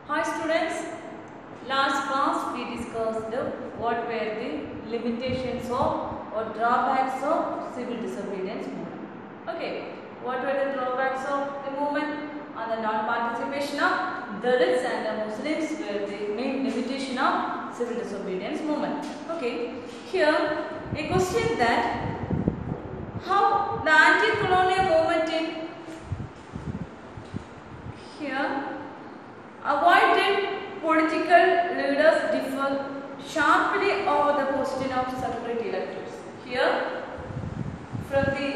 Hi students, last class we discussed what were the limitations of or drawbacks of civil disobedience movement. Okay, what were the drawbacks of the movement and the non-participation of Dalits and the Muslims were the main limitation of civil disobedience movement. Okay, here a question that how the anti-colonial movement in here why did political leaders differ sharply over the question of separate electors? Here, from the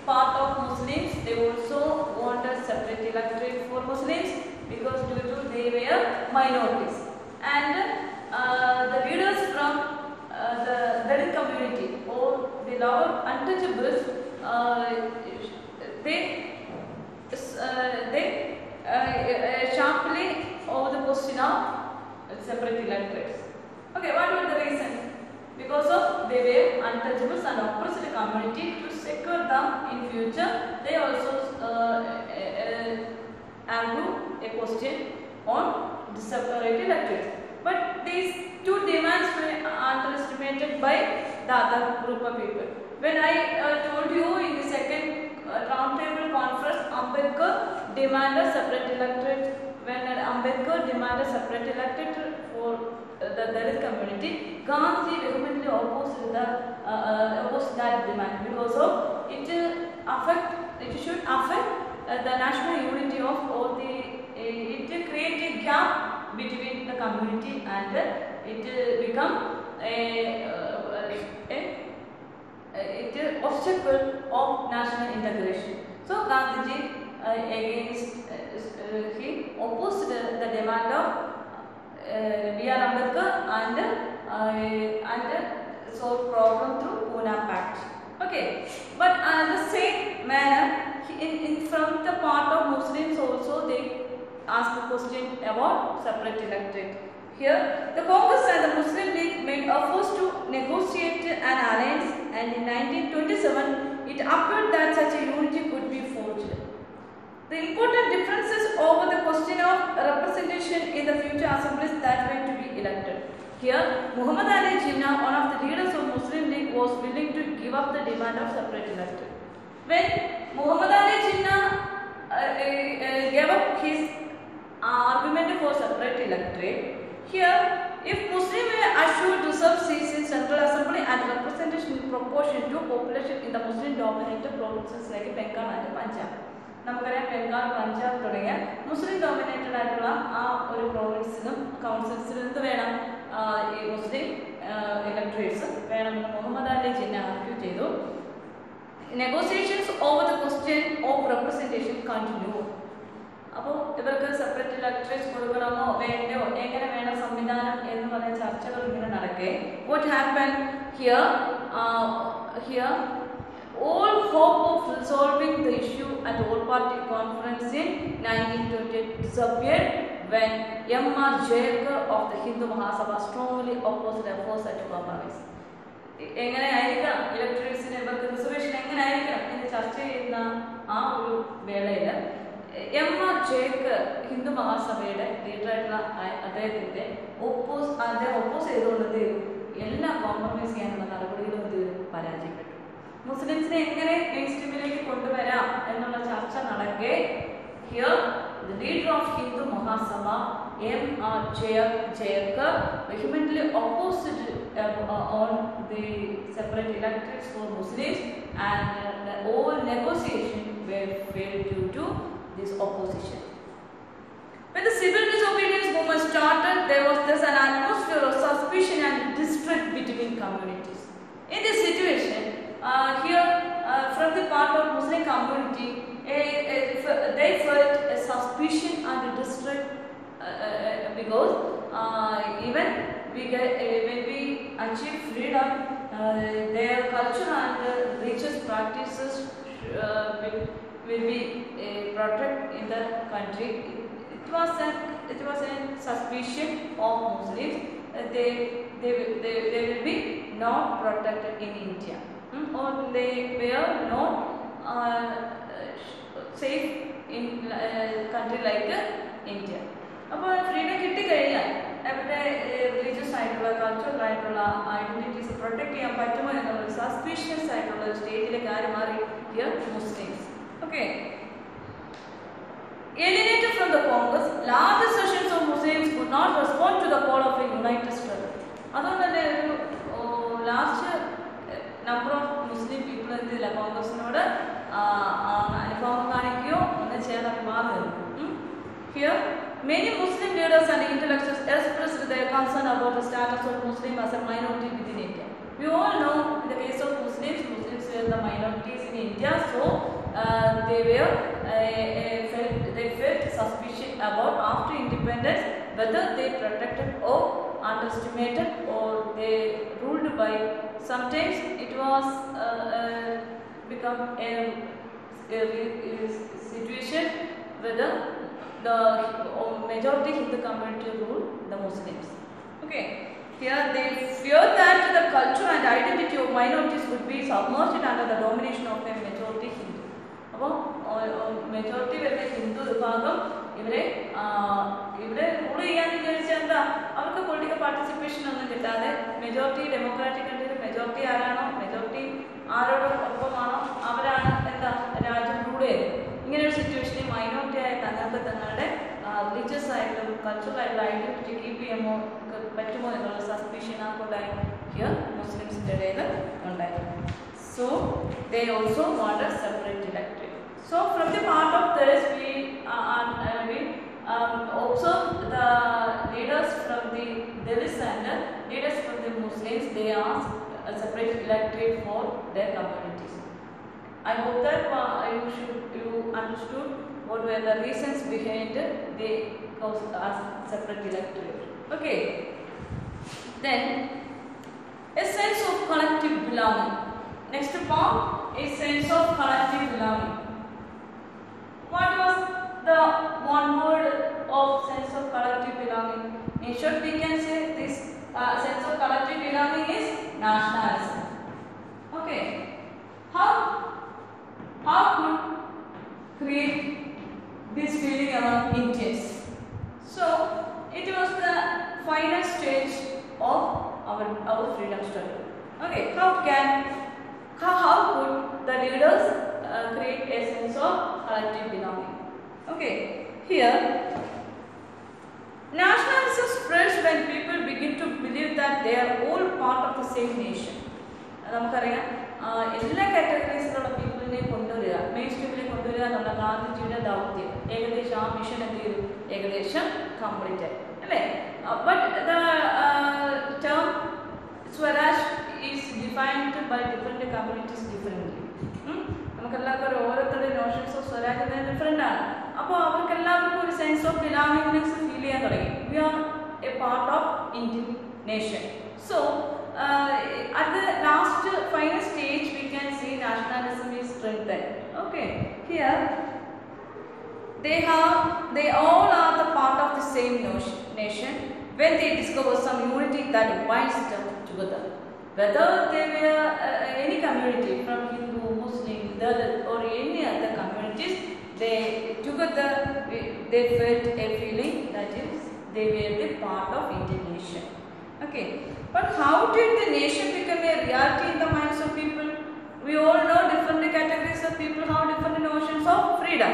part of Muslims, they also wanted separate electorate for Muslims because due to they were minorities. And the leaders from the Dalit community or the lower untouchables, they sharply over the question of separate electorates. Okay, what was the reason? Because of they were untouchables and oppressed community. To secure them in future, they also argue a question on the separate electorates. But these two demands were underestimated by the other group of people. When I told you in the second roundtable conference, Ambedkar demanded separate electorate. When Ambedkar demanded separate electorate for the Dalit community, Gandhi vehemently opposed that demand because of it should affect the national unity of all the. It create a gap between the community and it become it obstacle of national integration. So Gandhiji against he opposed the demand of B.R. Ambedkar and solve problem through Pune Pact. Okay, but the same manner from the part of Muslims also they ask a question about separate electorate. Here, the Congress and the Muslim League made efforts to negotiate an alliance, and in 1927, it appeared that such a unity could be forged. The important differences over the question of representation in the future assemblies that were to be elected. Here, Muhammad Ali Jinnah, one of the leaders of Muslim League, was willing to give up the demand of separate electorate. When Muhammad Ali Jinnah gave up his argument for separate electorate, here, if Muslims were assured reserved seats in Central Assembly and representation in proportion to population in the Muslim-dominated provinces like Bengal and Punjab. നമുക്കറിയാം ബംഗാൾ പഞ്ചാബ് തുടങ്ങിയ മുസ്ലിം dominated ആയിട്ടുള്ള ആ ഒരു പ്രോവിൻസിലും കൗൺസിൽസിലും എന്ത് വേണം ഈ മുസ്ലിം electorates വേണമെന്ന് Muhammad Ali Jinnah argue ചെയ്തു. Negotiations over the question of representation continue. അപ്പോൾ ഇവർക്ക് സെപ്പറേറ്റ് ഇലക്ട്രേറ്റ്സ് കൊടുക്കണമോ വേണ്ടയോ എങ്ങനെ വേണം സംവിധാനം എന്ന് പറയുന്ന ചർച്ചകൾ ഇങ്ങനെ നടക്കേ what happen here all hope of resolving the issue at the all-party conference in 1928 disappeared when M.R. Jayakar of the Hindu Mahasabha strongly opposed efforts at compromise. എങ്ങനെ ആയിരിക്കണം ഇലക്ട്രേറ്റ്സിന് ഇവർക്ക് റിസർവേഷൻ എങ്ങനെ ആയിരിക്കണം എന്ന് ചർച്ച ചെയ്യുന്ന ആ ഒരു വേളയിൽ M.R. ജേക്കർ ഹിന്ദു മഹാസഭയുടെ ലീഡറായിട്ടുള്ള അദ്ദേഹം ഒപ്പോസ് ചെയ്തുകൊണ്ട് എല്ലാം കോംപ്രമൈസ് ചെയ്യാനുള്ള നടപടികളും പരാജയപ്പെട്ടു. മുസ്ലിംസിനെ എങ്ങനെ മെയിൻസ്ട്രീമിലേക്ക് കൊണ്ടുവരാം എന്നുള്ള ചർച്ച നടക്കെ here the leader of Hindu Mahasabha M.R. Jayakar vehemently opposed on the separate electorates for Muslims and all negotiation were failed due to this opposition. When the civil disobedience movement started, there was thus an atmosphere of suspicion and distrust between communities. In this situation, here from the part of Muslim community, they felt a suspicion and a distrust because even when we achieve freedom, their culture and religious practices will be protected in the country. It was a suspicion of Muslims. They will be not protected in India. Or they were not safe in country like India. അപ്പോൾ freedom അവരുടെ religious ആയിട്ടുള്ള cultural ആയിട്ടുള്ള identities protect ചെയ്യാൻ പറ്റുമോ എന്നുള്ള suspicious ആയിട്ടുള്ള ഒരു സ്റ്റേജിലേക്ക് ആര് മാറി? Here Muslims. Okay. Alienated from the Congress, large sections of Muslims could not respond to the call of a united struggle. അതുകൊണ്ട് തന്നെ ഒരു last number of Muslim people എന്തില്ല കോൺഗ്രസിനോട് അനുഭവം കാണിക്കുകയോ ഒന്നും ചെയ്യാൻ മാറി. Here, many Muslim leaders and intellectuals expressed their concern about the status of Muslim as a minority within India. We all know in the case of Muslims were the minorities in India, so they felt suspicious about after independence whether they protected or underestimated or they ruled by. Sometimes it was become a situation whether the majority Hindu community rule the Muslims. Okay. Here they fear that the culture and identity of minorities would be submerged under the domination of a majority Hindu. അപ്പോൾ majority വരുന്ന ഹിന്ദു വിഭാഗം ഇവരെ rule ചെയ്യാൻ വിചാരിച്ചാൽ എന്താ, അവർക്ക് political participation ഒന്നും കിട്ടാതെ മെജോറിറ്റി ഡെമോക്രാറ്റിക് കൺട്രിയിൽ മെജോറിറ്റി ആരാണോ, മെജോറിറ്റി ആരോടൊപ്പമാണോ അവരാണ് എന്താ രാജ്യം റൂൾ ചെയ്യുന്നത്. ഇങ്ങനെ ഒരു സിറ്റുവേഷനിൽ മൈനോറിറ്റി ആയ തങ്ങൾക്ക് തങ്ങളുടെ റിലീജിയസ് ആയിട്ടും കൾച്ചറൽ ആയിട്ടുള്ള ഐഡന്റിറ്റി കീപ്പ് ചെയ്യുമോ പറ്റുമോ എന്നുള്ള സസ്പീഷൻ ആർക്കുണ്ടായിരുന്നു? ഹിയർ മുസ്ലിംസിൻ്റെ ഇടയിൽ ഉണ്ടായിരുന്നു. So they also want a separate electorate. So from the part of this we observe the leaders from the Dalits and leaders from the Muslims. They ask a separate electorate for their communities. I hope that you understood what were the reasons behind they caused a separate electorate. Okay. Then a sense of collective belonging. Next part is sense of collective belonging. What was the one word of sense of collective belonging? In short, we can say this sense of collective belonging is nationalism. Okay. How could create this feeling among Indians? So it was the final stage of our freedom struggle. Okay. How could the leaders create a sense of collective belonging? Okay, here nationalism spreads when people begin to believe that they are all part of the same nation. നമുക്കറിയാം എല്ലാ കാറ്റഗറീസിലുള്ള പീപ്പിളിനെ കൊണ്ടുവരിക, main സ്ട്രീമിനെ കൊണ്ടുവരിക എന്നുള്ള ഗാന്ധിജിയുടെ ദൗത്യം ഏകദേശം ആ mission എന്ത് ചെയ്തു, ഏകദേശം കംപ്ലീറ്റ് ആയി അല്ലേ. But the term Swaraj is defined by different communities differently. നമുക്കെല്ലാവർക്കും ഓരോരുത്തരുടെ നോഷൻസ് ഓഫ് സ്വരാജ് ഡിഫറെൻ്റ് ആണ്. അപ്പോൾ അവർക്ക് എല്ലാവർക്കും ഒരു സെൻസ് ഓഫ് ബിലോങ്ങിങ്നെസ് ഫീൽ ചെയ്യാൻ തുടങ്ങി. We are a part of Indian nation. So at the last final stage we can see nationalism is strengthened. Okay, here they all are the part of the same nation when they discover some unity that binds them together. Whether they were any community from Hindu, Muslim, Dalit or any other communities, they together they felt a feeling that is they were the part of Indian nation. Okay, but how did the nation become a reality in the minds of people? We all know different categories of people have different notions of freedom.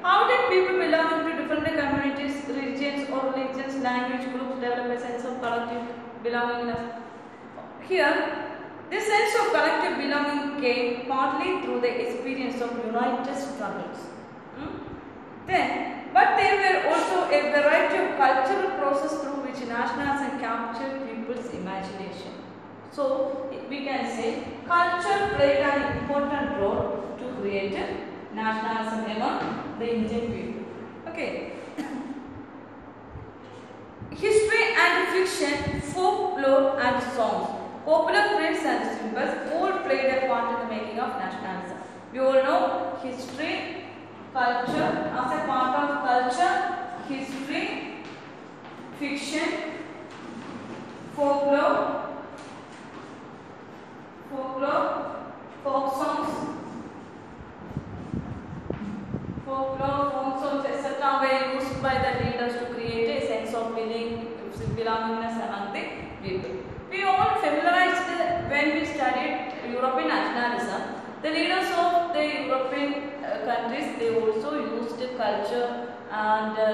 How did people belonging to different communities, religions, language groups develop a sense of collective belongingness? Here, this sense of collective belonging came partly through the experience of united struggles. But there were also a variety of cultural processes through which nationalism captured people's imagination. So, we can say culture played an important role to create nationalism among the Indian people. Okay. History and fiction, folklore and songs, popular prints and symbols all played a part in the making of nationalism. We all know history, culture, as a part of culture, history, fiction, folklore, folk songs, etc. were used by the leaders to create a sense of belongingness among the people. We all familiarized when we studied European nationalism. The leaders of the European countries, they also used culture and the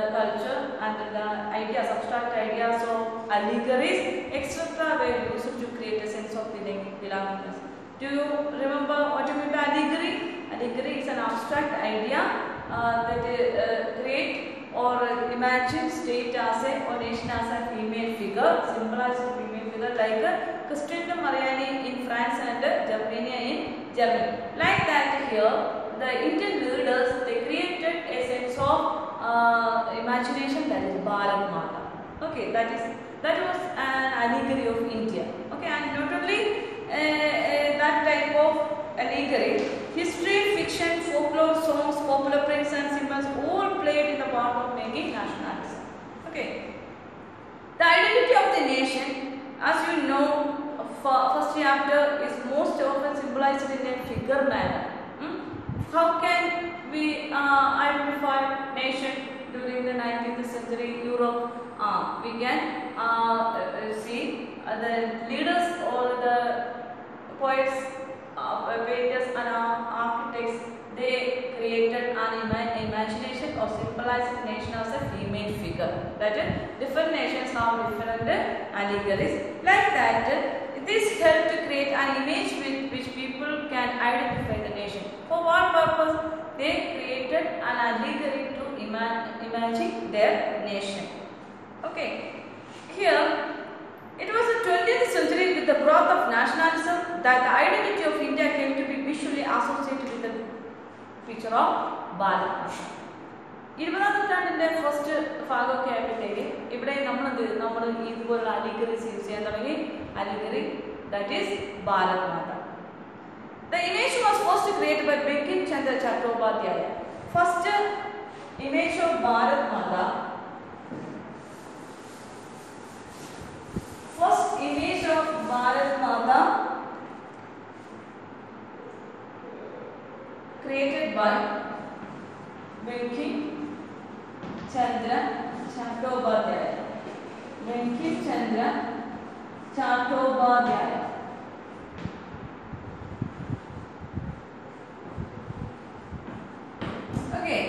ideas, abstract ideas of allegories, etc. were used to create a sense of belongingness. Do you remember what you mean by allegory? Allegory is an abstract idea that create or imagine state as a or nation as a female figure, symbolize a female figure like Christine Mariani in France and Germania in Germany. Like that here, the Indian leaders, they created a sense of imagination, that is Bharat Mata. Okay, that was an allegory of India. Okay, and not only that type of allegory, history, fiction, folklore, songs, popular prints and symbols all played in the part of making nationalism. Okay. The identity of the nation, as you know, first chapter is most often symbolized in a figure manner. How can we identify nation during the 19th century Europe? We can see the leaders or the poets, painters and architects, they created an imagination or symbolized nation as a female figure. That is, different nations have different allegories. Like that, this helped to create an image with which people can identify the nation. For what purpose? They created an allegory to imagine their nation. Okay. Here, it was the 20th century with the growth of nationalism that the identity of India came to be visually associated with the picture of Bharat. ഇരുപതാം നൂറ്റാണ്ടിൻ്റെ first ഭാഗമൊക്കെ ആയപ്പോഴത്തേക്ക് ഇവിടെ നമ്മൾ ഇതുപോലുള്ള അലിഗറീസ് use ചെയ്യാൻ തുടങ്ങി. Allegory, that is Bharat Mata. The image was first created by Bankim Chandra Chattopadhyaya. First image of Bharat Mata. First image of Bharat Mata created by Bankim Chandra Chattopadhyaya. Bankim Chandra Chattopadhyaya. Okay.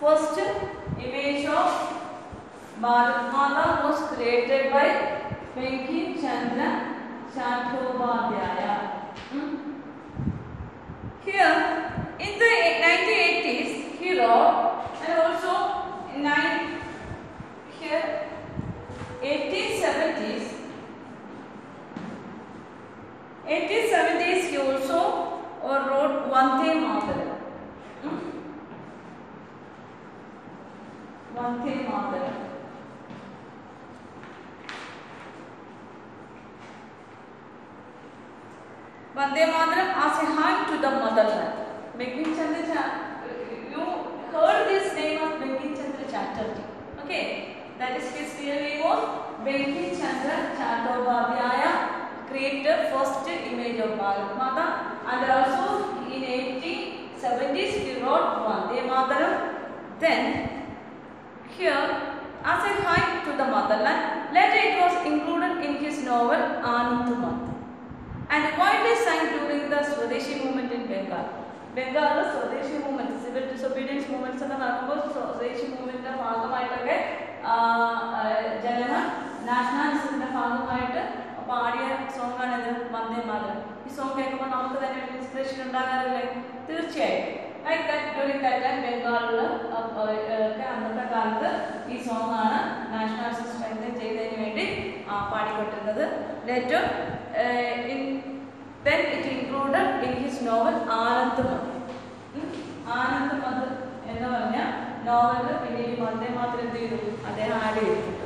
First image of Bharat Mata was created by Bankim Chandra Chattopadhyaya. Here in the 1980s he wrote, and also in 1870s he also wrote Vande Mataram. Vande Mataram. Vande Mataram as a hymn to the motherland. Bankim Chandra, you heard this name of Bankim Chandra Chatterjee. Okay, that is his real name was Bankim Chandra Chattopadhyaya. Created first image of Bharat Mata, and also in 1870s he wrote Vande Mataram. Then here, as a hymn to the motherland, later it was included in his novel Anandamath and widely sung during the Swadeshi movement in Bengal. Bengal Swadeshi movement, civil disobedience movements and Swadeshi movement ഭാഗമായിട്ടൊക്കെ ജനന നാഷണലിസത്തിന്റെ ഭാഗമായിട്ട് പാടിയ song ആണിത് വന്ദേ മാതരം. ഈ song കേൾക്കുമ്പോൾ നമുക്ക് തന്നെ ഒരു inspiration ഉണ്ടാകാറില്ലേ? തീർച്ചയായും. Like that during that time ബംഗാളിൽ അന്നത്തെ കാലത്ത് ഈ സോങ് ആണ് നാഷണലിസം സ്ട്രെങ്തൻ ചെയ്തതിന് വേണ്ടി പാടിക്കൊണ്ടിരുന്നത്. Later then it included in his novel Anandamath. Anandamath എന്ന് പറഞ്ഞ നോവലിൽ പിന്നെ ഈ വന്ദേ മാതരം എന്ത് ചെയ്തു? അദ്ദേഹം ആഡ് ചെയ്തിട്ടുണ്ട്.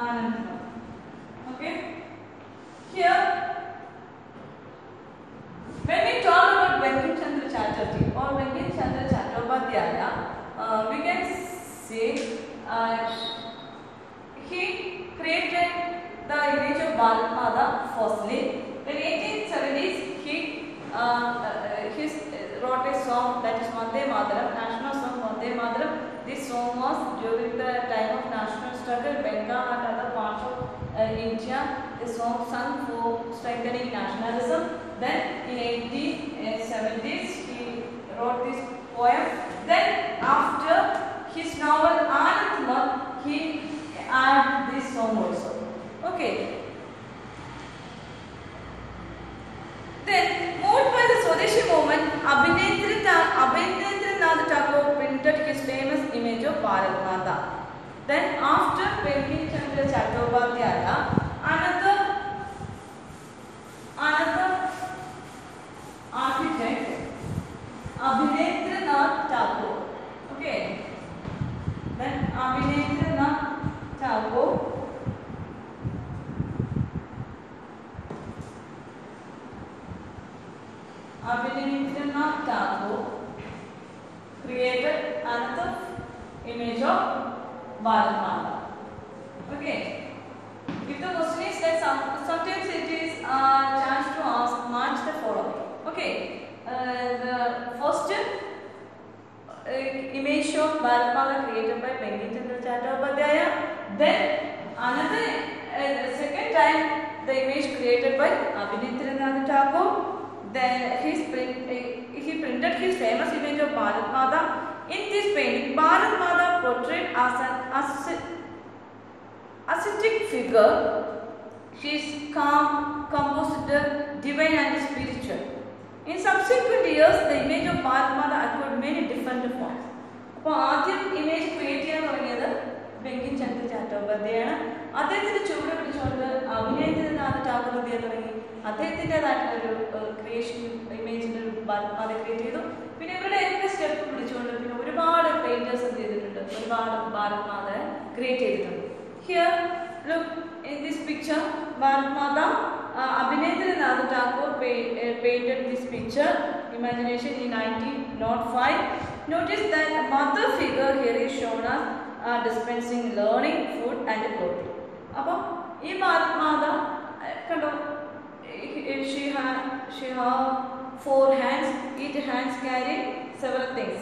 Anandamath. Okay. Here, when we talk about Bankim Chandra Chatterjee or Bankim Chandra Chattopadhyaya, we can say he created the image of Bharat Mata firstly. When Mataram, national song Vande Mataram. This song was during the time of national struggle, Bengal and other parts of India. The song sung for strengthening nationalism. Then in 1870s he wrote this poem. Then after his novel Anand Mat, he added this song also. Okay. Then, moved by the Swadeshi movement, Abhinendranath Tagore printed his famous image of Bharat Mata. Then, after Bankim Chandra Chattopadhyaya, another architect, Abhinendranath Tagore. Okay. Then, Abhinendranath Tagore. Abhinendranath Tagore created another image of Bharat Mata. Okay. If the question is that sometimes it is a chance to ask, match the following. Okay. The first image of Bharat Mata created by Bankim Chandra Chattopadhyaya. Then another second time the image created by Abhinendranath Tagore. Then he printed his famous image of Bharat Mata. In this painting, Bharat Mata portrayed as an ascetic figure. She is calm, composed, divine and spiritual. In subsequent years, the image of Bharat Mata acquired many different forms. So, the image created Bankim Chandra Chattopadhyaya. അദ്ദേഹത്തിന്റെ ചുവട് പിടിച്ചുകൊണ്ട് Abhinendranath Tagore തുടങ്ങി അദ്ദേഹത്തിൻ്റെതായിട്ടുള്ള creation ഇമേജിൻ്റെ ഒരു അത് create ചെയ്തു. പിന്നെ ഇവരുടെ എല്ലാ സ്റ്റെപ്പ് പിടിച്ചുകൊണ്ട് പിന്നെ ഒരുപാട് പെയിൻറ്റേഴ്സ് എന്ത് ചെയ്തിട്ടുണ്ട്, ഒരുപാട് ഭാരത് മാതയെ ക്രിയേറ്റ് ചെയ്തിട്ടുണ്ട്. Here look in this picture Bharat Mata Abhinendranath Tagore painted this picture imagination in 1905. Notice that a mother figure here is shown as dispensing learning, food and clothing. അപ്പോൾ ഈ ഭാരത് മാത കണ്ടോ, she have 4 hands, each hands carry several things.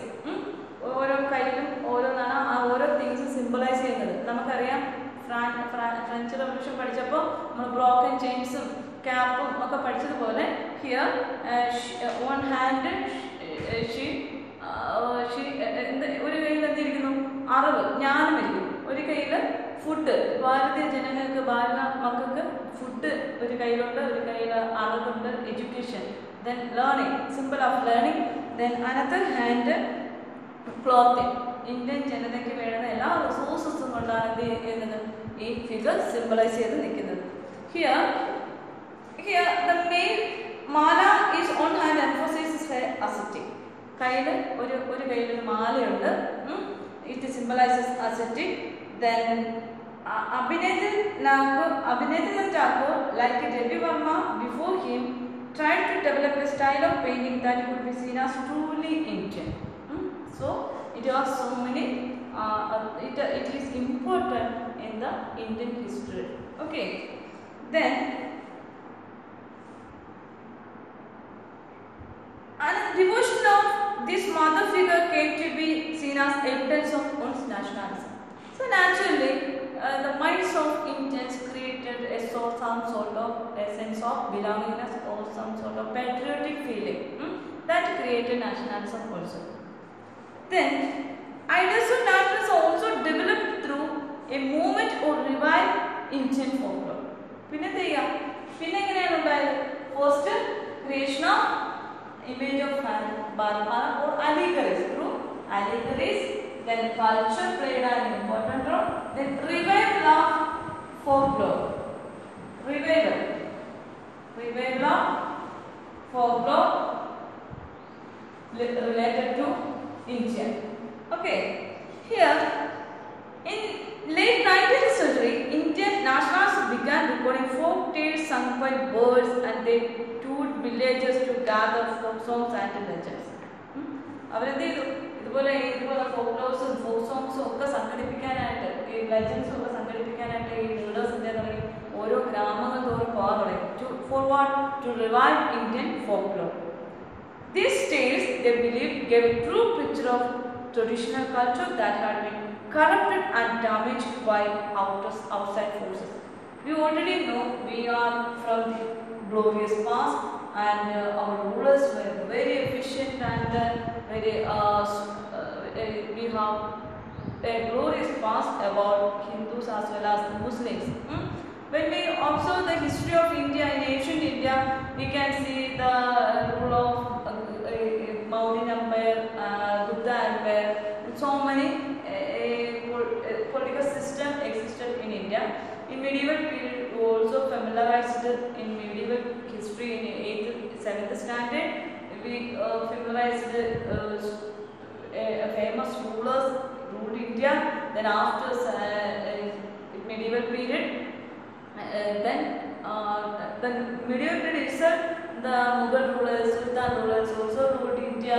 ഓരോ കയ്യിലും ഓരോന്നാണ് ആ ഓരോ things symbolise ചെയ്യുന്നത്. നമുക്കറിയാം French revolution പഠിച്ചപ്പോൾ നമ്മൾ ബ്രോക്കൺ ചെയിൻസും ക്യാപ്പും ഒക്കെ പഠിച്ചതുപോലെ ഹിയർ വൺ ഹാൻഡ് ഒരു കയ്യിൽ എന്തിരിക്കുന്നു, അറിവ്, ജ്ഞാനം ഇരിക്കുന്നു. ഒരു കയ്യിൽ ഫുഡ്, ഭാരതീയ ജനങ്ങൾക്ക്, ഭാരത മക്കൾക്ക് ഫുഡ് ഒരു കയ്യിലുണ്ട്, ഒരു കയ്യിൽ അറിവുണ്ട്, education. Then learning, symbol of learning. Then another hand clothing. Indian ജനതയ്ക്ക് വേണ്ടുന്ന എല്ലാ റിസോഴ്സസും കൊണ്ടാണ് എന്ത് ഈ ഫിഗർ സിംബലൈസ് ചെയ്ത് നിൽക്കുന്നത്. Here the main mala is on hand emphasizes ascetic. കയ്യിൽ ഒരു കയ്യിലൊരു മാലയുണ്ട്. It symbolizes ascetic. Then Abhinendranath Tagore, like Devi Verma before him, tried to develop a style of painting that could be seen as truly Indian. So it has so many. It is important in the Indian history. Okay. Then devotion of this mother figure came to be seen as evidence of one's nationalism. So naturally, the minds of Indians created some sort of a sense of belongingness or some sort of patriotic feeling that created nationalism also. Then, ideas of nationalism also developed through a movement or revived Indian folklore. Pinne എങ്ങനെയാണ് ഉണ്ടായത്? First creation of image of Bharat Mata or allegories, through allegories. Then culture played an important role. Then revival of folklore. Revival of folklore related to India. Okay. Here, in late 19th century, Indian nationalists began recording folk tales sung by birds, and they toured villages to gather folk songs and legends. അവരെന്ത് ചെയ്തു? ഇതുപോലെ ഫോക്ലോസും folk സോങ്സും ഒക്കെ സംഘടിപ്പിക്കാനായിട്ട്, ഈ ലെജൻസും ഒക്കെ സംഘടിപ്പിക്കാനായിട്ട് ഈ leaders എന്ത് തുടങ്ങി? ഓരോ ഗ്രാമങ്ങൾ തോറും പോകാൻ തുടങ്ങി. To revive Indian folklore. These tales, they believed, gave a true picture of traditional culture that had been corrupted and damaged by outside forces. We already know we are from the glorious past, and our rulers were very efficient and we have a glorious past about Hindus as well as the Muslims. When we observe the history of India in ancient India, we can see the rule of Mauryan Empire, Buddha Empire, and so many political system existed in India. In medieval period, we also familiarized in medieval history in 8th, 7th standard. We familiarized famous rulers ruled India. Then after medieval period, then medieval period itself, the Mughal rulers, Sultan rulers also ruled India,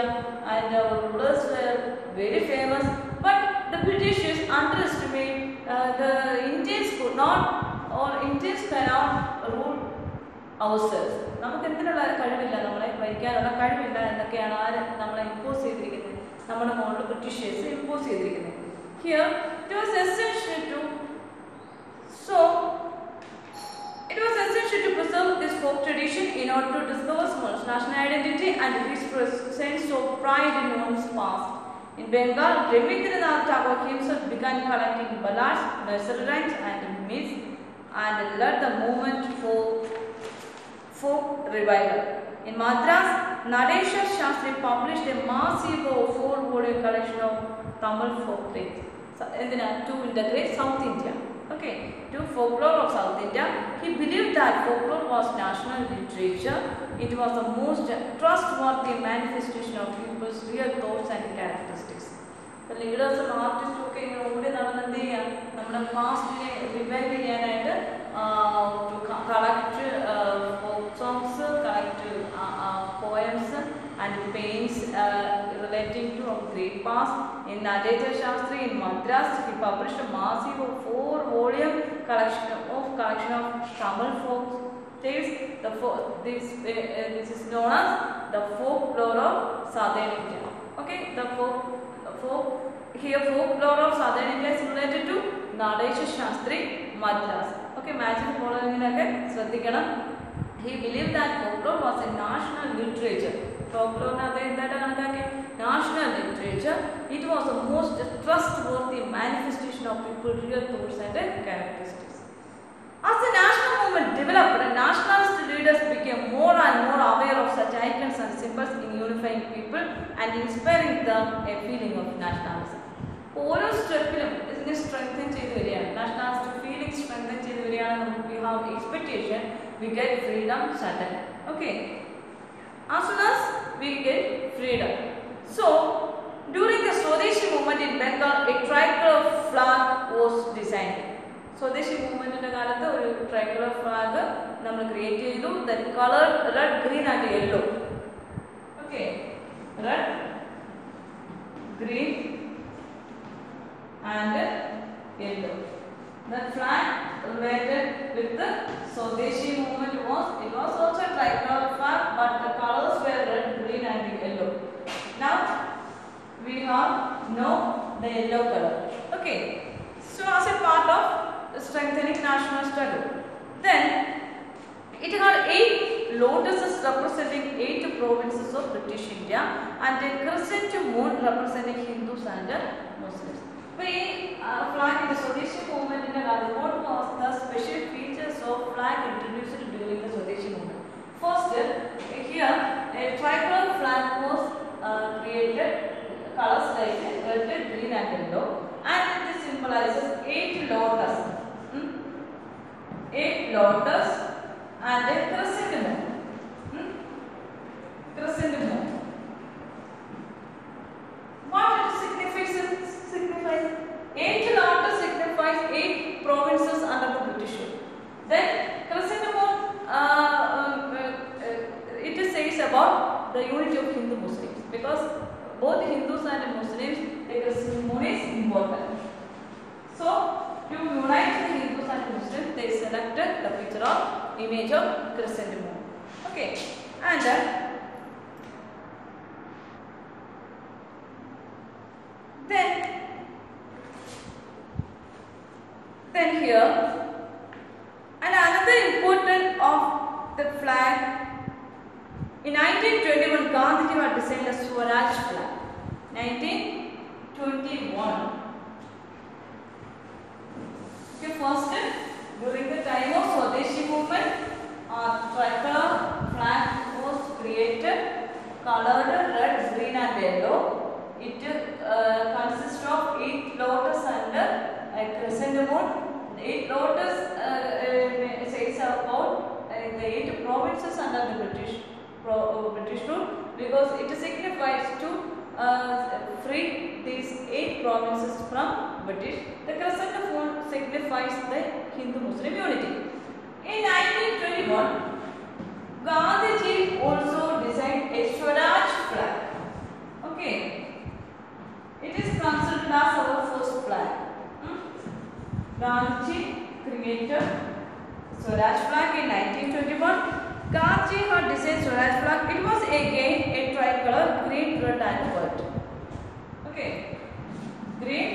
and our rulers were very famous. But the Britishers underestimate the Indians could not, or Indians cannot rule ourselves. നമുക്ക് എന്തിനുള്ള കഴിവില്ല, നമ്മളെ ഭരിക്കാനുള്ള കഴിവില്ല എന്നൊക്കെയാണ് ആര് നമ്മളെ impose ചെയ്തിരിക്കുന്നത്, നമ്മുടെ മുകളിൽ ബ്രിട്ടീഷേഴ്സ് ഇമ്പോസ് ചെയ്തിരിക്കുന്നത്. Here it was essential to preserve this folk tradition in order to discover one's national identity and his sense of pride in one's past. In Bengal, Rabindranath Tagore himself began collecting ballads, nursery rhymes and myths and led the movement for folk revival. In Madras, Nadeshwar Shastri published a massive 4-volume collection of Tamil folk tales to integrate South India. Okay, to folklore of South India. He believed that folklore was national literature. It was the most trustworthy manifestation of people's real thoughts and characteristics. The leaders and artists ഒക്കെ ഇങ്ങനെ ഓടി നടന്ന് എന്ത് ചെയ്യാം, നമ്മുടെ പാസ്റ്റിനെ revive ചെയ്യാനായിട്ട് collect folk songs, collect poems and paints relating to our great past. In Nadeshwar Shastri in Madras, he published a massive 4-volume collection of Tamil folk tales. This is known as the folklore of Southern India. Okay, the folklore of Southern India is related to Nadeshwar Shastri, Madras. Okay, imagine following ശ്രദ്ധിക്കണം. He believed that folklore was a national literature. Folklore national literature. It was the most trustworthy manifestation of people's real thoughts and characteristics. As the national movement developed, nationalist leaders became more and more aware of such icons and symbols in unifying people and inspiring them a feeling of nationalism. ഓരോ സ്റ്റെപ്പിലും ഇതിനെ strengthen ചെയ്ത് വരികയാണ്, nationalist feeling strengthen ചെയ്ത് വരികയാണ്. We have expectation, we get freedom sudden. Okay, as soon as we get freedom. So during the Swadeshi movement in Bengal, a tricolor flag was designed. Swadeshi movement ന്റെ കാലത്ത് ഒരു tricolor flag നമ്മൾ create ചെയ്തു. The color red, green and yellow. Okay, red, green and yellow. The flag related with the Swadeshi movement was also a tricolor flag, but the colors were red, green and yellow. Now we have the yellow color. Okay, so as a part of strengthening national struggle, then it had 8 lotuses representing 8 provinces of British India and a crescent moon representing Hindus and Muslims. So, flag in the Swadeshi movement in what was the special features of flag introduced during the Swadeshi movement? First, here a tricolor flag was created, colors like red, green and yellow, and this symbolizes 8 lotus. 8 lotus and a crescent moon. Crescent moon. What it signifies? 8 lotus signifies 8 provinces under the British rule. Then crescent moon, it says about the unity of Hindu Muslims, because both Hindus and Muslims, the crescent moon is important. So to unite the Hindus and Muslims, they selected the picture of image of crescent moon. Okay, and Then here, and another important of the flag, in 1921 Gandhiji had designed a Swaraj flag. 1921. Okay, first during the time of Swadeshi movement, a tricolor flag was created, colored red, green and yellow. It consists of 8 lotus and a crescent moon. 8 lotus says about the 8 provinces under the British rule, because it signifies to free these 8 provinces from British. The crescent moon signifies the Hindu-Muslim unity. In 1921, Gandhiji also designed a Swaraj flag. Okay, it is considered as our first flag. Gandhiji created Swaraj flag in 1921. Gandhiji had designed Swaraj flag. It was again a tricolor, green, red and white. Okay, green,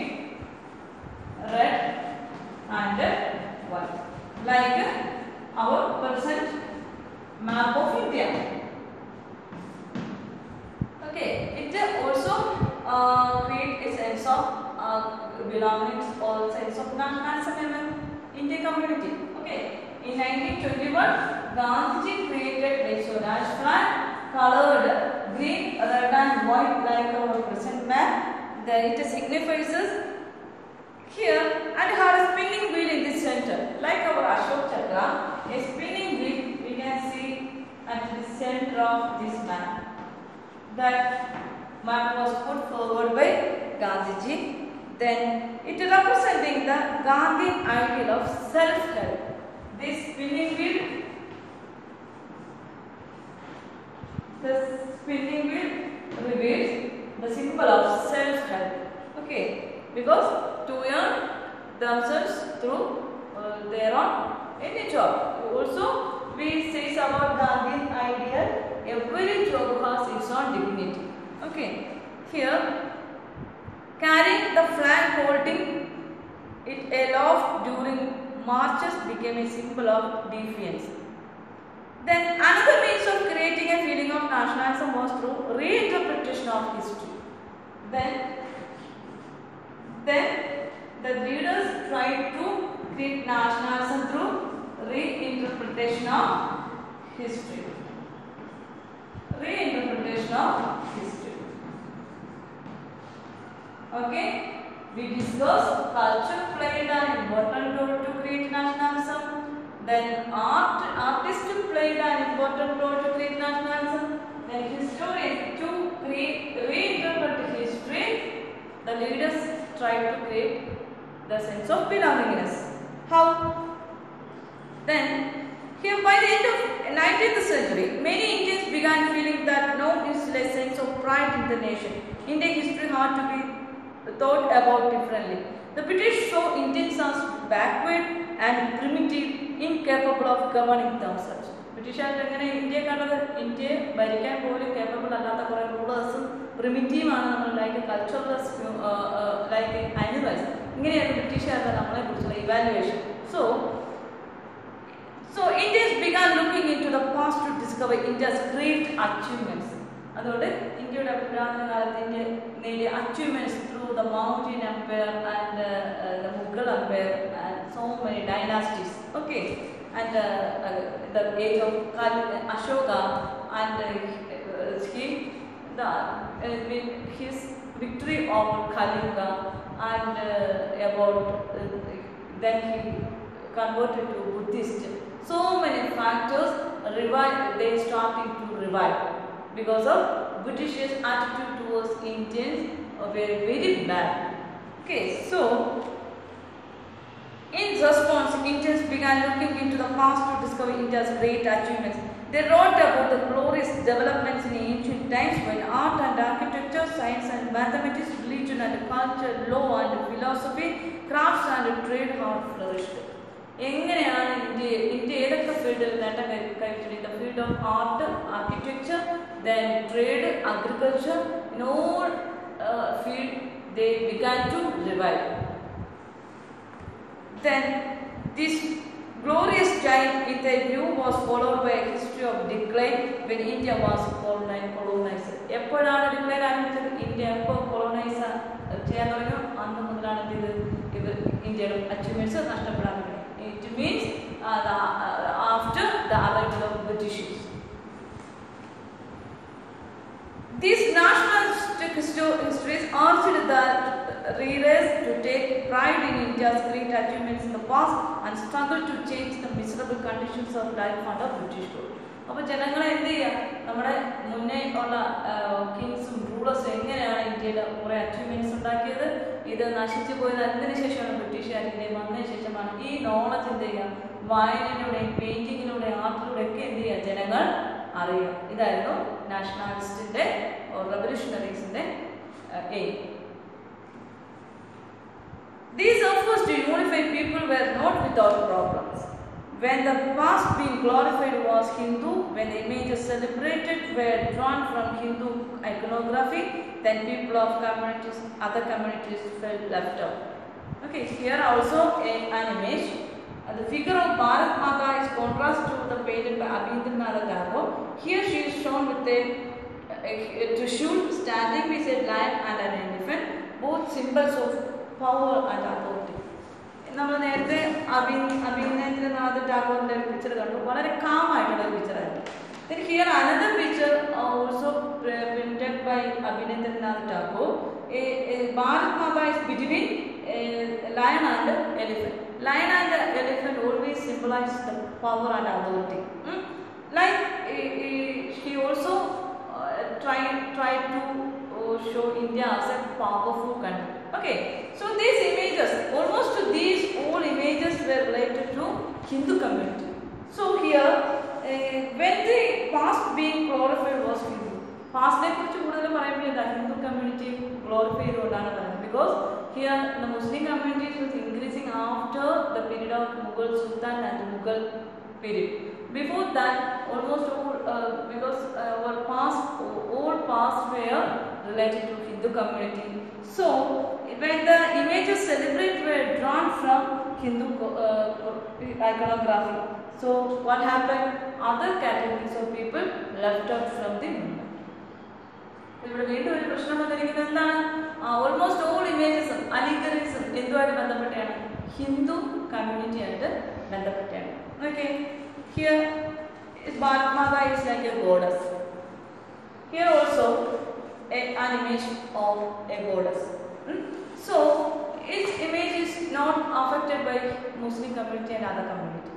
red and white, like our present map of India. Okay, it also creates a sense of belongings or sense of nationalism in Indian community. Okay, in 1921, Gandhiji created a Swaraj flag, colored green, red and white like our present map. Then it signifies here, and had a spinning wheel in the center, like our Ashok Chakra. A spinning wheel we can see at the center of this map. That map was put forward by Gandhiji. Then it representing the Gandhian ideal of self-help. This spinning wheel, reveals the symbol of self-help. Okay, because to earn themselves through their own any job. Also, we say about Gandhian ideal. Every job has its own dignity. Okay, here carrying the flag, holding it aloft during marches became a symbol of defiance. Then another means of creating a feeling of nationalism was through reinterpretation of history. Then the leaders tried to create nationalism through reinterpretation of history. Reinterpretation of history. Okay, we discussed culture played an important role to create nationalism. Then artists played an important role to create nationalism. Then historians to reinterpret history. The leaders tried to create the sense of belongingness. How? Then here by the end of 19th century, many Indians began feeling that no insular sense of pride in the nation. Indian history had to be thought about differently. The British saw Indians as backward and primitive, incapable of governing themselves. British India Barikan capable rulers, primitive like cultureless like animals. British evaluation. So Indians began looking into the past to discover India's great achievements. India's achievements through the Mountain Empire and the Mughal Empire and so many dynasties. Okay, and the age of Ashoka and his victory over Kalinga and about then he converted to Buddhist. So many factors they starting to revive because of British's attitude towards Indians were very bad. Okay, so in response, Indians began looking into the past to discover India's great achievements. They wrote about the glorious developments in ancient times when art and architecture, science and mathematics, religion and culture, law and philosophy, crafts and trade had flourished. എങ്ങനെയാണ് India ഏതൊക്കെ ഫീൽഡിൽ നേട്ടം കൈവരിച്ചത്? In the field of art, architecture, then trade, agriculture, in all field they began to revive. Then this glorious time with a view was followed by a history of decline when India was colonized. എപ്പോഴാണ് decline ആരംഭിച്ചത്? India എപ്പോൾ കൊളോണൈസ് ചെയ്യാൻ തുടങ്ങിയോ അന്ന് മുതലാണ് ഇവർ ഇന്ത്യയുടെ achievements നഷ്ടപ്പെടാൻ തുടങ്ങി. It means after the arrival of Britishers. These nationalistic histories urged the readers to take pride in India's great achievements in the past and struggle to change the miserable conditions of life under British rule. അപ്പോൾ ജനങ്ങളെ എന്ത് ചെയ്യുക, നമ്മുടെ മുന്നേ ഉള്ള കിങ്സും റൂളേഴ്സും എങ്ങനെയാണ് ഇന്ത്യയിൽ കുറേ അച്ചീവ്മെന്റ്സ് ഉണ്ടാക്കിയത്, ഇത് നശിച്ചു പോയത് അതിന് ശേഷമാണ് ബ്രിട്ടീഷുകാർ ഇന്ത്യയിൽ വന്നതിന് ശേഷമാണ്. ഈ നോളജ് എന്ത് ചെയ്യുക, വായനയിലൂടെയും പെയിന്റിങ്ങിലൂടെ ആർട്ടിലൂടെ ഒക്കെ എന്ത് ചെയ്യുക, ജനങ്ങൾ അറിയുക. ഇതായിരുന്നു നാഷണലിസ്റ്റിന്റെ റെവല്യൂഷണറീസിന്റെ aim. These efforts to unify people were not without problems. When the past being glorified was Hindu, when the images celebrated were drawn from Hindu iconography, then people of communities, other communities felt left out. Okay, here also an image. The figure of Bharat Mata is contrast to the painted by Abhindranath Tagore. Here she is shown with a Trishul standing beside lion and an elephant, both symbols of power and authority. നമ്മൾ നേരത്തെ അഭിനേന്ദ്രനാഥ് ടാഗോറിന്റെ picture കണ്ടു, വളരെ calm ആയിട്ടുള്ള ഒരു പിക്ചറായിരുന്നു. Then here another picture also printed by Abhinendranath Tagore. Bharat Mata is between lion and elephant. Lion and elephant always symbolize the power and authority. Like he also tried to show India as a powerful country. Okay, so these images, almost these all images were related to Hindu community. So here, when the past being glorified was Hindu, past ne kurichu kudal parayunnilla Hindu community glorify ചെയ്തുകൊണ്ടാണ് പറയുന്നത്. Because here the Muslim community was increasing after the period of Mughal Sultan and the Mughal period. Before that, almost all because our all past were related to Hindu community. So when the images celebrated were drawn from Hindu iconography, so what happened? Other categories of people left out from the movement. ഇവിടെ വീണ്ടും ഒരു പ്രശ്നം വന്നിരിക്കുന്നത് എന്താണ്? Almost all ഇമേജസും അലിഗറീസും എന്തുമായിട്ട് ബന്ധപ്പെട്ടാണ്? Hindu community ആയിട്ട് ബന്ധപ്പെട്ടാണ്. Okay, here Bharat Mata is like a goddess. Here also an image of a goddess. So its image is not affected by Muslim community and other community.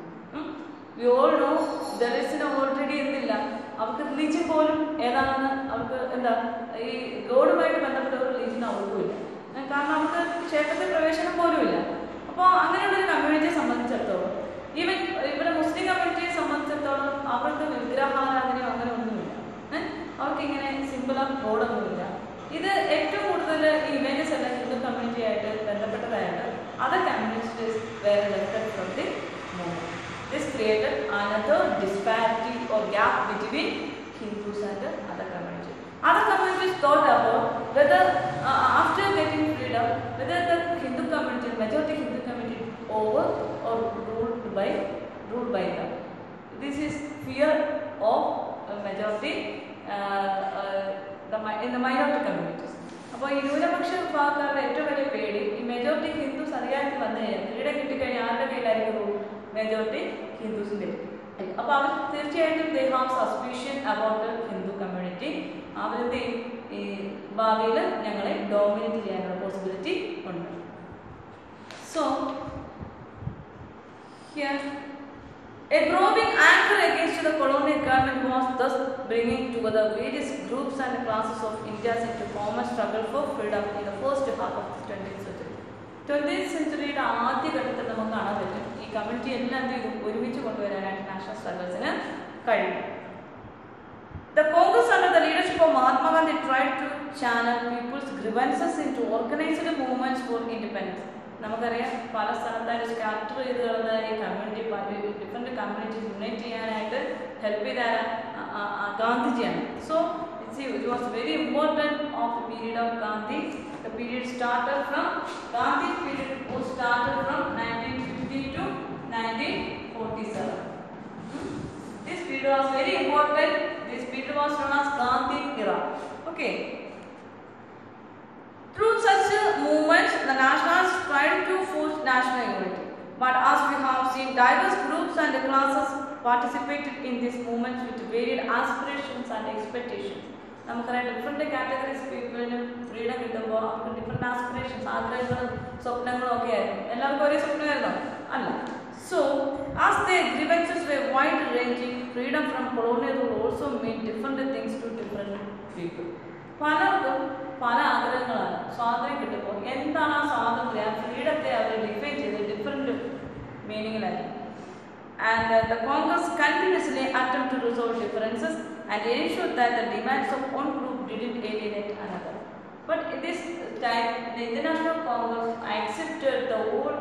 We all know there is already എന്തില്ല, അവർക്ക് religion പോലും ഏതാണെന്ന് അവർക്ക് എന്താ ഈ ഗോഡുമായിട്ട് ബന്ധപ്പെട്ട ഒരു religion അവർക്കും ഇല്ല. കാരണം അവർക്ക് ക്ഷേത്രത്തിൽ പ്രവേശനം പോലും ഇല്ല. അപ്പോൾ അങ്ങനെയുള്ളൊരു കമ്മ്യൂണിറ്റിയെ സംബന്ധിച്ചിടത്തോളം, ഈവൻ ഇവിടെ മുസ്ലിം കമ്മ്യൂണിറ്റിയെ സംബന്ധിച്ചിടത്തോളം അവർക്ക് വിഗ്രഹാരാധനയോ അങ്ങനെ ഒന്നുമില്ല. അവർക്ക് ഇങ്ങനെ സിമ്പിൾ ഓഫ് ഗോഡൊന്നുമില്ല. ഇത് ഏറ്റവും കൂടുതൽ ഈ ഇമേജസ് എല്ലാം ഹിന്ദു കമ്മ്യൂണിറ്റി ആയിട്ട് ബന്ധപ്പെട്ടതായിട്ട് അതർ കമ്മ്യൂണിറ്റീസ് വേറെ lefted from the movement. This created another disparity or gap between Hindus and other communities. Other communities thought about whether after getting freedom, whether the Hindu community, majority Hindu community, over or ruled by them. This is fear of majority in the minority communities. അപ്പോൾ ഈ ന്യൂനപക്ഷ വിഭാഗക്കാരുടെ ഏറ്റവും വലിയ പേടി ഈ majority Hindus അറിയാതെ വന്നു കഴിഞ്ഞാൽ പിന്നീട് കിട്ടിക്കഴിഞ്ഞാൽ ആരുടെ കയ്യിലായിരിക്കും റൂൾ? മെജോറിറ്റി ഹിന്ദുസിൻ്റെ. അപ്പോൾ അവർ തീർച്ചയായിട്ടും they have suspicion about the Hindu community. അവരുടെ ഈ ഭാവിയിൽ ഞങ്ങളെ ഡോമിനേറ്റ് ചെയ്യാനുള്ള പോസിബിലിറ്റി ഉണ്ട്. So here a growing anger against the colonial government was thus bringing together various groups and classes of India into common struggle for freedom in the first half of the 20th century. 20th centuryയുടെ ആദ്യഘട്ടത്തിൽ നമുക്ക് കാണാൻ പറ്റും ഈ community എല്ലാം ഒരുമിച്ച് കൊണ്ടുവരാനായിട്ട് national സ്ട്രഗിൾസിന് കഴിയും. The Congress under the leadership of Mahatma Gandhi tried to channel people's grievances into organized movements for independence. നമുക്കറിയാം പല സ്ഥലത്തായിട്ട് സ്കാറ്റർ ചെയ്ത് കളഞ്ഞ ഈ കമ്മ്യൂണിറ്റി ഡിഫറെൻറ്റ് കമ്മ്യൂണിറ്റീസ് യുണൈറ്റ് ചെയ്യാനായിട്ട് ഹെൽപ്പ് ചെയ്ത ഗാന്ധിജിയാണ്. So See, it was very important of the period of Gandhi. The period started from Gandhi period was started from 1950 to 1947. This period was very important. This period was known as Gandhi era. Okay. Through such movements, the nationalists tried to force national unity. But as we have seen, diverse groups and classes participated in this movement with varied aspirations and expectations. നമുക്കറിയാം different categories പീപ്പിളിന് freedom കിട്ടുമ്പോൾ അവർക്ക് different aspirations ആഗ്രഹങ്ങളും സ്വപ്നങ്ങളും ഒക്കെ ആയിരുന്നു. എല്ലാവർക്കും ഒരേ സ്വപ്നമായിരുന്നോ? അല്ല. So, as their grievances were wide-ranging, freedom from colonial rule also meant different things to different people. പലർക്കും പല ആഗ്രഹങ്ങളാണ്. സ്വാതന്ത്ര്യം കിട്ടുമ്പോൾ എന്താണ് ആ സ്വാതന്ത്ര്യം, ഫ്രീഡത്തെ അവർ ഡിഫൈൻ ചെയ്ത് different മീനിങ്ങിലായിരുന്നു. And the Congress continuously attempted to resolve differences and ensure that the demands of one group didn't alienate another. But in this time, the International Congress accepted the whole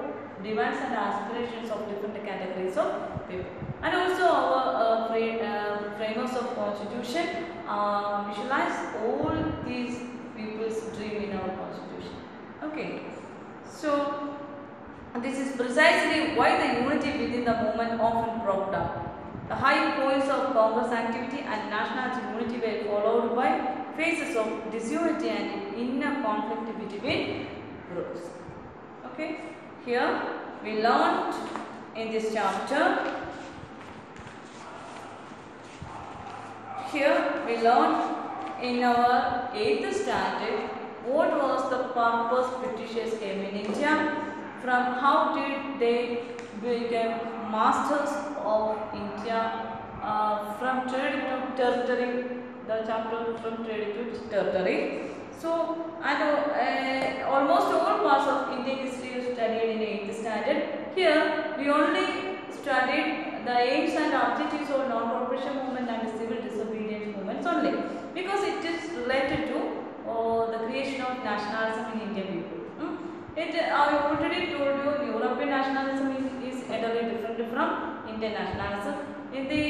demands and aspirations of different categories of people. And also our framers of constitution visualize all these people's dream in our constitution. Okay, so this is precisely why the unity within the movement often broke down. The high points of Congress activity and national unity were followed by phases of disunity and inner conflict between groups. Okay, here we learned in this chapter. Here we learned in our 8th standard what was the purpose Britishers came in India. From how did they become masters of India, from trade to territory, the chapter from trade to territory. So, and almost all parts of Indian history is studied in 8th standard. Here, we only studied the aims and objectives of non-cooperation movement and civil disobedience movements only, because it is related to the creation of nationalism in Indian people. I already told you European nationalism is entirely different from Indian nationalism. In the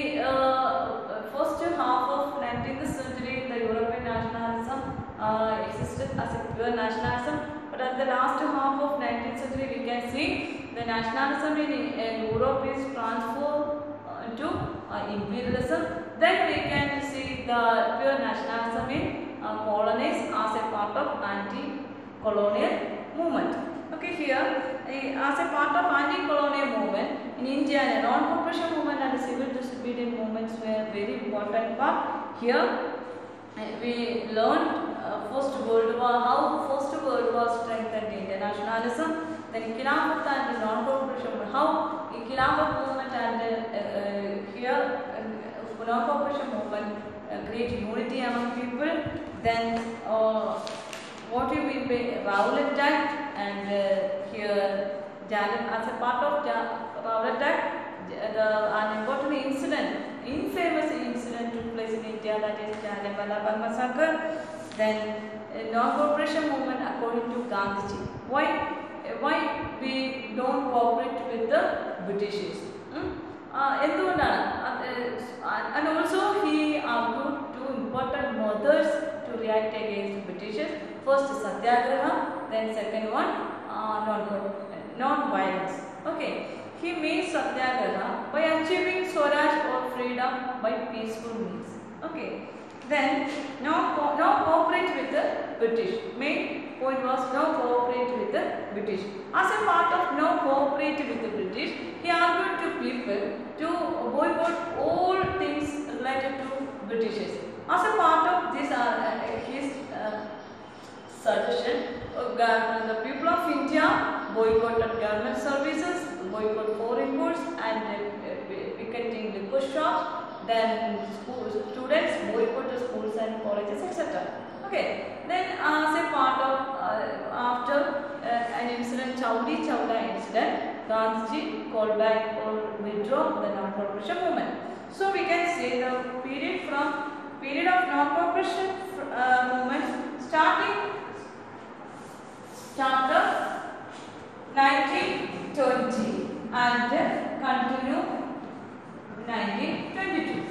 first half of 19th century, the European nationalism existed as a pure nationalism. But at the last half of 19th century, we can see the nationalism in Europe is transformed to imperialism. Then we can see the pure nationalism in colonies as a part of anti-colonial movement. Okay, here as a part of anti-colonial movement in India, the non-cooperation movement and the civil disobedience movements were very important part. Here we learned First World War, how First World War strengthened Indian nationalism. Then Khilafat and the non-cooperation movement, how Khilafat movement and here non-cooperation movement create unity among people. Then what you mean by Rowlatt Act, and here as a part of Rowlatt Act, an important incident, infamous incident took place in India, that is Jallianwala Bagh massacre. Then non-cooperation movement according to Gandhiji. Why we don't cooperate with the Britishers? And also he argued two important methods to react against Britishers. First Satyagraha, then second one non-violence. Okay, he made Satyagraha by achieving Swaraj or freedom by peaceful means. Okay, then no cooperate with the British. Main point was no cooperate with the British. As a part of no cooperate with the British, he argued to people to boycott all things related to Britishers. As a part of this his suggestion, the people of India boycotted government services, boycott foreign goods, and picketing liquor shops. Then students boycotted schools and colleges, etc. Okay. Then as a part of after an incident, Chowdi Chowda incident, Gandhiji called back or withdraw the non-cooperation movement. So we can say the period of non-cooperation movement starting chapter 1920 and continue 1922.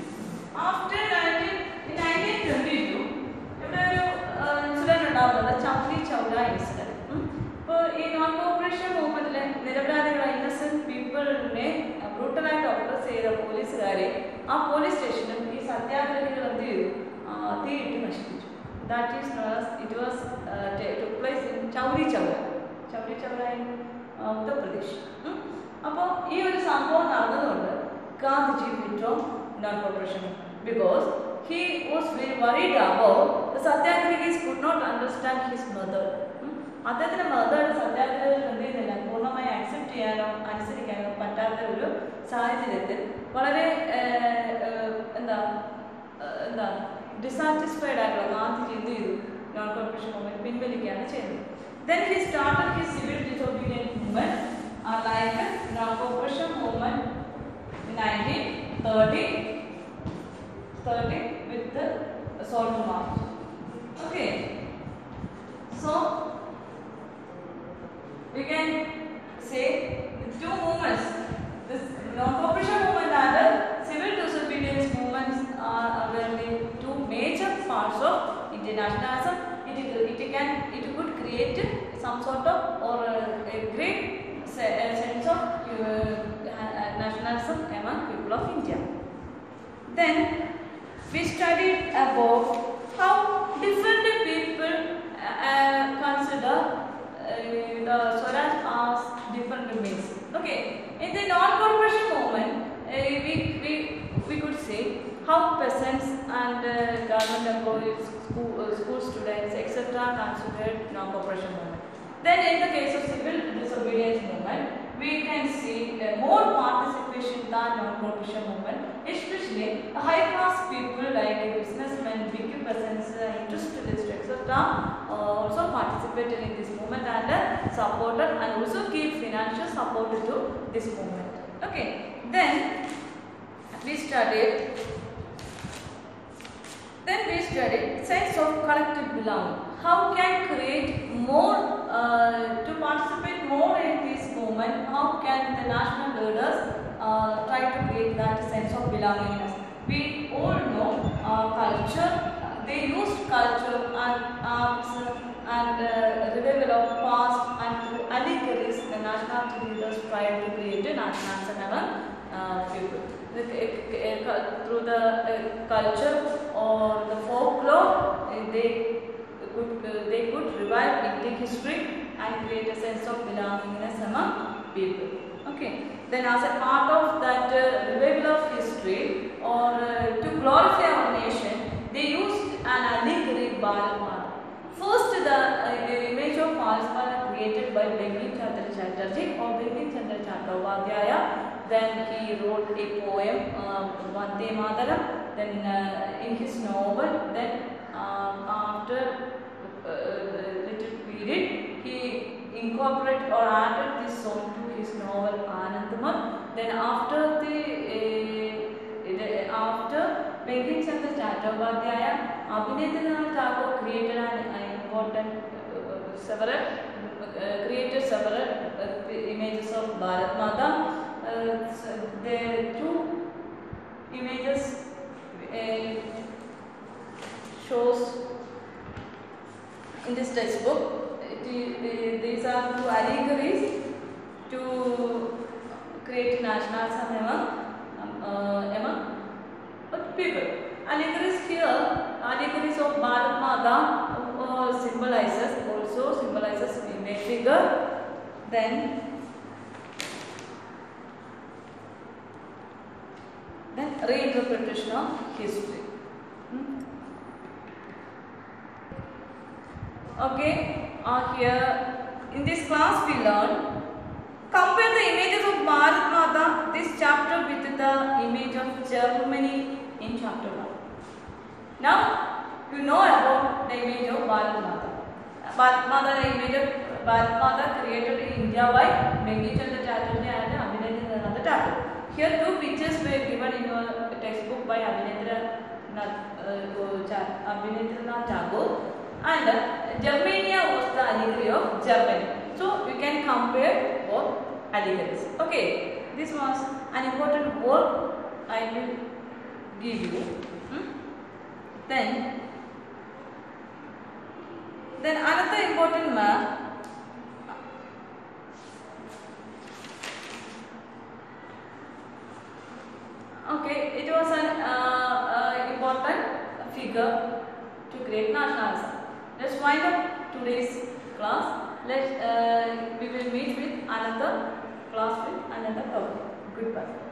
After 1922, non corporation മൂവ്മെന്റിലെ നിരപരാധികളായ Innocent പീപ്പിളിനെ ബ്രൂട്ടലായിട്ട് oppressed ചെയ്ത പോലീസുകാരെ ആ police സ്റ്റേഷനിൽ ഈ സത്യാഗ്രഹികൾ എന്ത് ചെയ്തു? തീയിട്ട് നശിപ്പിച്ചു. That is it was took place in Chauri Chaura in Uttar Pradesh. അപ്പോൾ ഈ ഒരു സംഭവം നടന്നതുകൊണ്ട് Gandhiji withdrew non cooperation because he was very worried about the Satyagrahis could not understand his mother. അദ്ദേഹത്തിൻ്റെ മദർ സത്യാഗ്രഹത്തിൽ എന്ത് ചെയ്യുന്നില്ല, പൂർണ്ണമായി അക്സെപ്റ്റ് ചെയ്യാനോ അനുസരിക്കാനോ പറ്റാത്ത ഒരു സാഹചര്യത്തിൽ വളരെ എന്താ ഡിസാറ്റിസ്ഫൈഡ് ആയിട്ടുള്ള ഗാന്ധിജി എന്ത് ചെയ്തു? നോൺ കോപ്പറേഷൻ മൂവ്മെന്റ് പിൻവലിക്കുകയാണ് ചെയ്തത്. Then he started his civil disobedience movement like non cooperation movement in 1930 with the Salt March. Okay, so we can say the two movements, this non-cooperation movement and the civil disobedience movements are the two major parts of Indian nationalism. It could create some sort of or a great sense of nationalism among people of India. Then we studied about how different people consider the Swaraj as different means. Okay, in the non-cooperation movement, we could say how peasants and government employees, school students, etc. considered non-cooperation movement. Then, in the case of civil disobedience movement, we can see more participation than non-cooperation movement, especially high-class people like businessmen, big peasants, industrialists, etc. also participated in this movement and supported and also gave financial support to this movement. Okay, then we studied sense of collective belonging. How can create more to participate more in this movement? How can the national leaders try to create that sense of belongingness? We all know culture. They used culture and arts and revival of past and through allegories, the national leaders tried to create a nationalism among people. Through the culture or the folklore, they could revive Indian history and create a sense of belongingness among people. Okay. Then, as a part of that revival of history or to glorify our nation, they used an allegory Bharat Mata. First, the image of Bharat Mata created by Bankim Chandra Chatterjee or Bankim Chandra Chattopadhyaya. Then he wrote a poem, Vande Mataram. Then in his novel, then after little period, he incorporated or added this song to his novel Anandamar. Then after Bankim Chandra Chattopadhyaya, Abhinavanath Tagore created several images of Bharat Mata. The two images shows in this textbook. These are two allegories to create nationalism among people. Allegories here, allegories of Bharat Mata symbolizes female figure. Then reinterpretation of history. Okay, here in this class we learn compare the images of Bharat Mata, this chapter, with the image of Germany in chapter 1. Now you know about the image of Bharat Mata. Bharat Mata, the image of Bharat Mata created in India by Bankim Chandra Chatterjee and Abhinavanath Tagore. Here two pictures were given in your textbook by Abhinavanath Tagore, and Germania was the allegory of Germany. So you can compare both allegories. Okay, this was an important work I will give you. Then another important map Okay, it was an important figure to create nationalism. Let's wind up today's class. We will meet with another class with another topic. Goodbye.